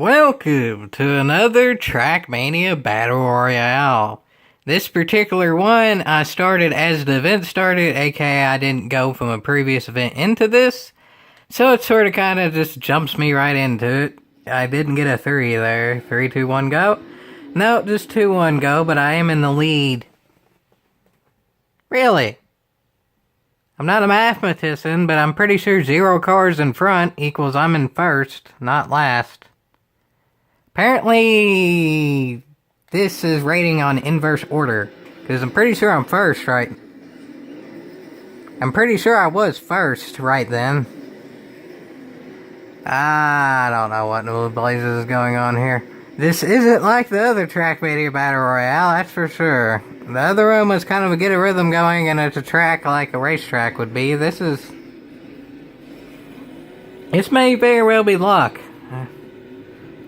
Welcome to another Trackmania Battle Royale. This particular one I started as the event started, aka I didn't go from a previous event into this. So it sort of kind of just jumps me right into it. I didn't get a 3 there. 3, 2, 1, go. No, just 2, 1, go, but I am in the lead. Really? I'm not a mathematician, but I'm pretty sure 0 cars in front equals I'm in first, not last. Apparently, this is rating on inverse order, because I'm pretty sure I'm first, right? I'm pretty sure I was first right then. I don't know what in the blazes is going on here. This isn't like the other Trackmania Battle Royale, that's for sure. The other one was kind of a get a rhythm going, and it's a track like a racetrack would be. This may very well be luck.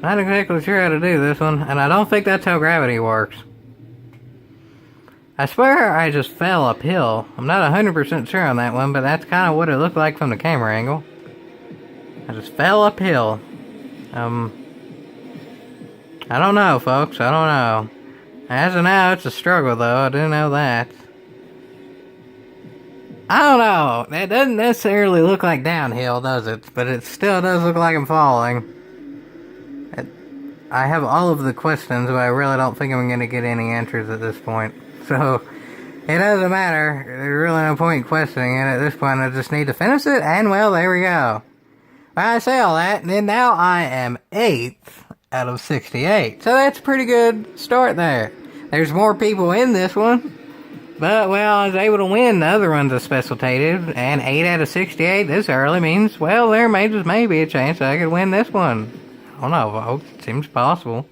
Not exactly sure how to do this one, and I don't think that's how gravity works. I swear I just fell uphill. I'm not 100% sure on that one, but that's kind of what it looked like from the camera angle. I just fell uphill. I don't know, folks. I don't know. As of now, it's a struggle, though. I do know that. I don't know. That doesn't necessarily look like downhill, does it? But it still does look like I'm falling. I have all of the questions, but I really don't think I'm going to get any answers at this point. So, it doesn't matter. There's really no point in questioning it at this point. I just need to finish it, and well, there we go. Well, I say all that, and then now I am 8th out of 68. So that's a pretty good start there. There's more people in this one. But, well, I was able to win the other ones of Specialtatin, and 8 out of 68 this early means, well, there may be a chance I could win this one. I don't know, folks. It seems possible.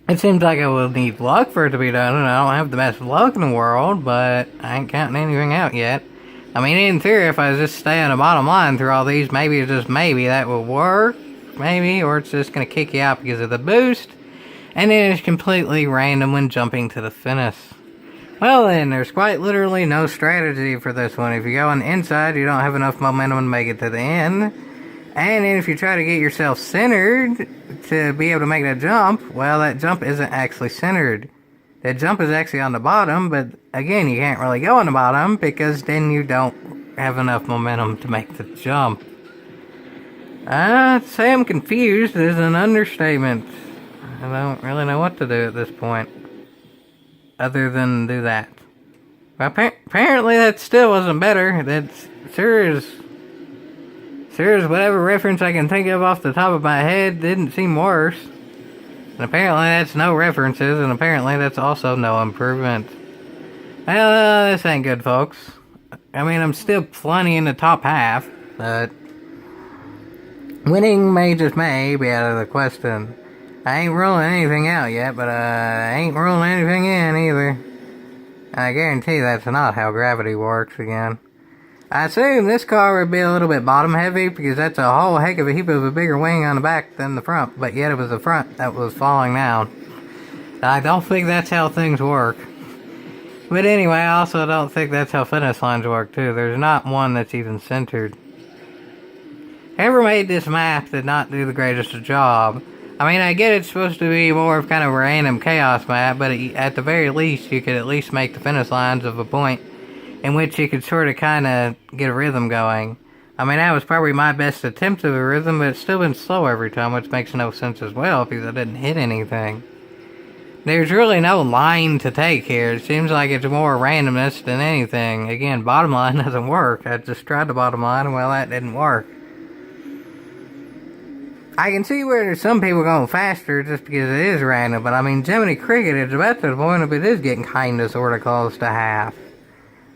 It seems like I will need luck for it to be done, and I don't have the best luck in the world, but I ain't counting anything out yet. I mean, in theory, if I just stay on the bottom line through all these, maybe, just maybe, that will work. Maybe, or it's just going to kick you out because of the boost. And then it's completely random when jumping to the finish. Well then, there's quite literally no strategy for this one. If you go on the inside, you don't have enough momentum to make it to the end. And then if you try to get yourself centered to be able to make that jump, well, that jump isn't actually centered. That jump is actually on the bottom, but again, you can't really go on the bottom because then you don't have enough momentum to make the jump. I'd say I'm confused is an understatement. I don't really know what to do at this point, other than do that. Well, apparently that still wasn't better. That sure is whatever reference I can think of off the top of my head didn't seem worse. And apparently that's no references, and apparently that's also no improvement. Well, this ain't good, folks. I mean, I'm still plenty in the top half, but winning may be out of the question. I ain't ruling anything out yet, but I ain't ruling anything in either. And I guarantee that's not how gravity works again. I assume this car would be a little bit bottom heavy because that's a whole heck of a heap of a bigger wing on the back than the front, but yet it was the front that was falling down. I don't think that's how things work. But anyway, I also don't think that's how finish lines work too. There's not one that's even centered. Whoever made this map did not do the greatest job. I mean, I get it's supposed to be more of kind of a random chaos map, but at the very least, you could at least make the finish lines of a point in which you could sort of kind of get a rhythm going. I mean, that was probably my best attempt of a rhythm, but it's still been slow every time, which makes no sense as well, because I didn't hit anything. There's really no line to take here. It seems like it's more randomness than anything. Again, bottom line doesn't work. I just tried the bottom line, and well, that didn't work. I can see where there's some people going faster just because it is random, but I mean, Jiminy Cricket is about to the point of it is getting kinda sorta close to half.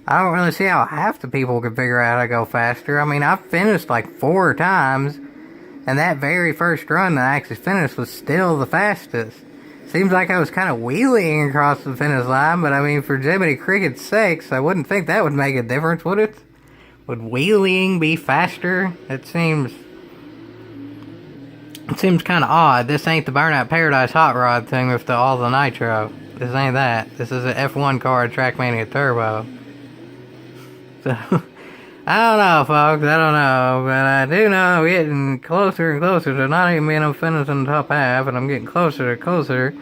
I don't really see how half the people could figure out how to go faster. I mean, I've finished like 4 times, and that very first run that I actually finished was still the fastest. Seems like I was kind of wheeling across the finish line, but I mean, for Jiminy Cricket's sakes, I wouldn't think that would make a difference, would it? Would wheeling be faster? It seems kind of odd. This ain't the Burnout Paradise Hot Rod thing with all the nitro. This ain't that. This is an F1 car, Trackmania Turbo. So, I don't know, folks. I don't know. But I do know I'm getting closer and closer to not even being able to finish in the top half. And I'm getting closer and closer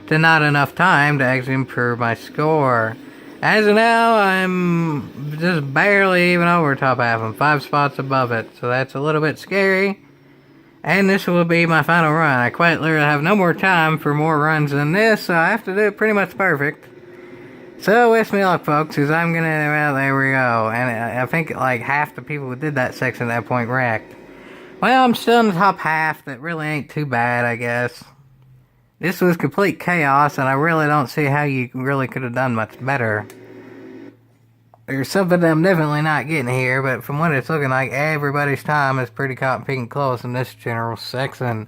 to not enough time to actually improve my score. As of now, I'm just barely even over top half. I'm 5 spots above it. So that's a little bit scary. And this will be my final run. I quite literally have no more time for more runs than this. So I have to do it pretty much perfect. So, wish me luck, folks, because I'm gonna, well, there we go. And I think, like, half the people who did that section at that point wrecked. Well, I'm still in the top half. That really ain't too bad, I guess. This was complete chaos, and I really don't see how you really could have done much better. There's something I'm definitely not getting here, but from what it's looking like, everybody's time is pretty caught picking close in this general section.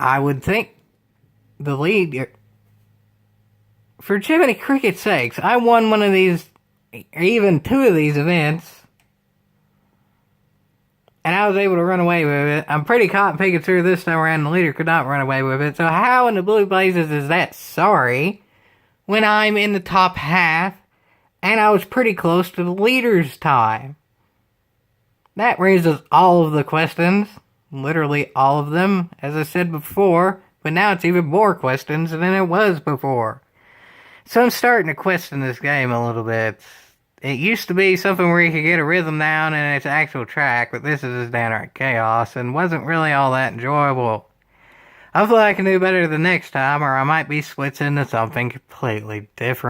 I would think the lead... For Jiminy Cricket's sakes, I won one of these, even 2 of these events, and I was able to run away with it. I'm pretty caught picking through this time around, the leader could not run away with it. So how in the blue blazes is that sorry when I'm in the top half, and I was pretty close to the leader's time? That raises all of the questions, literally all of them, as I said before, but now it's even more questions than it was before. So I'm starting to question this game a little bit. It used to be something where you could get a rhythm down and it's actual track, but this is just downright chaos and wasn't really all that enjoyable. Hopefully I can do better the next time, or I might be switching to something completely different.